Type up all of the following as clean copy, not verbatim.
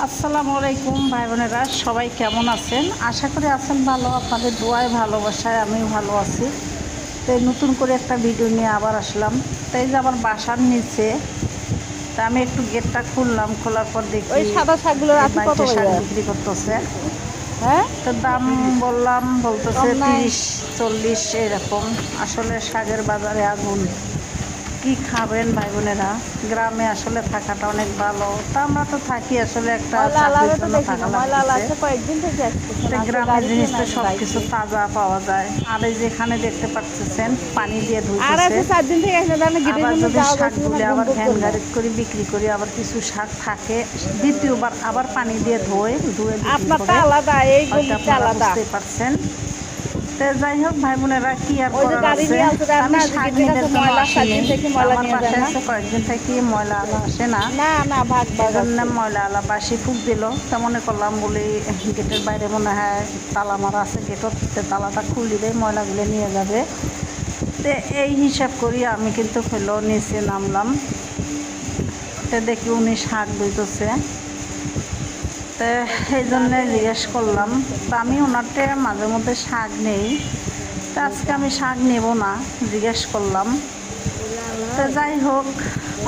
আসসালামু আলাইকুম ভাই বোনেরা, সবাই কেমন আছেন? আশা করি আছেন ভালো। আপনাদের দোয়ায় ভালোবাসায় আমিও ভালো আছি। তো নতুন করে একটা ভিডিও নিয়ে আবার আসলাম। তাই যে আমার বাসার নিচে, তা আমি একটু গেটটা খুললাম, খোলার পর ওই দেখি সাদা শাকগুলোর এই আছে কত বাইকে শাক করে? বিক্রি করতেছে। হ্যাঁ, তো দাম বললাম, বলতেছে কম নাই। 30-40 এরকম। আসলে শাকের বাজারে আগুন। কি খাবেন ভাই বোনেরা? গ্রামে আসলে থাকাটা অনেক ভালো। তা আমরা তো থাকি আসলে একটা ময়লা চাকরির আলারে তো জন্য দেখি থাকা না, ময়লা আলা লাগতেছে। আছে কয়েকদিন থেকে আসতেছে তো না, আজকে গ্রামের গাড়ি দিয়ে জিনিস তো নাইনি সব কিছু বাইকে। তাজা পাওয়া যায়। আর এই যেখানে দেখতে পাচ্ছেন পানি দিয়ে আর ধুইতেছে। আছে 4 দিন থেকে আসলে তাহলে গেটের আবার জন্য যদি যাওয়া যাচ্ছে না শাকগুলি আবার গুনগুর ভ্যান জন্য। গাড়িতে করে বিক্রি করি, আবার কিছু শাক থাকে দ্বিতীয়বার আবার পানি দিয়ে ধুয়ে বিক্রি আপনারটা করে। আলাদা, এই হয়তো গলিটা আপনারা আলাদা। বুঝতেই পারছেন। তো যাই হোক ভাই বোনেরা, কি আর ওই যে করার গাড়ি আছে। নিয়ে আসতে তা দেন আমি না, যে শাক গেটের নিবার কাছে জন্য ময়লা 4 আসিনি। দিন থেকে ময়লা আমার নিয়ে যায় বাসায় না। আছে কয়েকদিন থেকে ময়লা আলা আসে না। না না, ভাগ ভাগ এজন্য আছে। ময়লা আলা বাসি ফুক দিল। তা মনে করলাম বলি গেটের বাইরে মনে হয় তালা মারা আছে, গেটত তালাটা খুলি দেয়, ময়লাগুলো নিয়ে যাবে। তো এই হিসাব করি আমি কিন্তু হলো নিচে নামলাম। তো দেখি উনি শাক ধুইতেছে। তো এই জন্যে জিজ্ঞেস করলাম। তো আমি ওনারটা মাঝে মধ্যে শাক নেই। তো আজকে আমি শাক নেব না, জিজ্ঞেস করলাম। তো যাই হোক,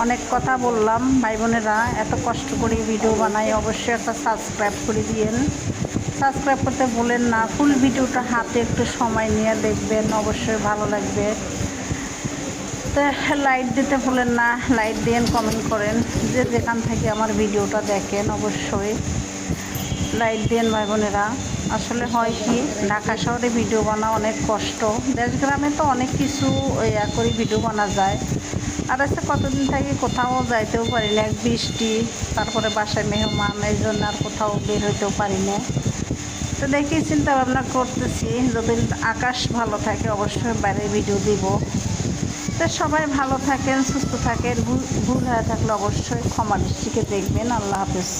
অনেক কথা বললাম। ভাই বোনেরা, এত কষ্ট করে ভিডিও বানাই, অবশ্যই একটা সাবস্ক্রাইব করে দিয়েন। সাবস্ক্রাইব করতে ভুলেন না। ফুল ভিডিওটা হাতে একটু সময় নিয়ে দেখবেন, অবশ্যই ভালো লাগবে। তো লাইক দিতে ভুলেন না, লাইক দিয়েন, কমেন্ট করেন। যে যেখান থেকে আমার ভিডিওটা দেখেন অবশ্যই লাইক দিয়েন ভাই বোনেরা। আসলে হয় কি, ঢাকা শহরে ভিডিও বানা অনেক কষ্ট। দেশ গ্রামে তো অনেক কিছু করে ভিডিও বানা যায়। আর আছে কতদিন থেকে কোথাও যাইতেও পারি না, এক বৃষ্টি, তারপরে বাসায় মেহমান, এই জন্য আর কোথাও বের হইতেও পারি না। তো দেখি চিন্তা ভাবনা করতেছি, যদি আকাশ ভালো থাকে অবশ্যই বাইরে ভিডিও দিব। তো সবাই ভালো থাকেন, সুস্থ থাকেন। ভুল হয়ে থাকলে অবশ্যই ক্ষমা দৃষ্টিতে দেখবেন। আল্লাহ হাফেজ।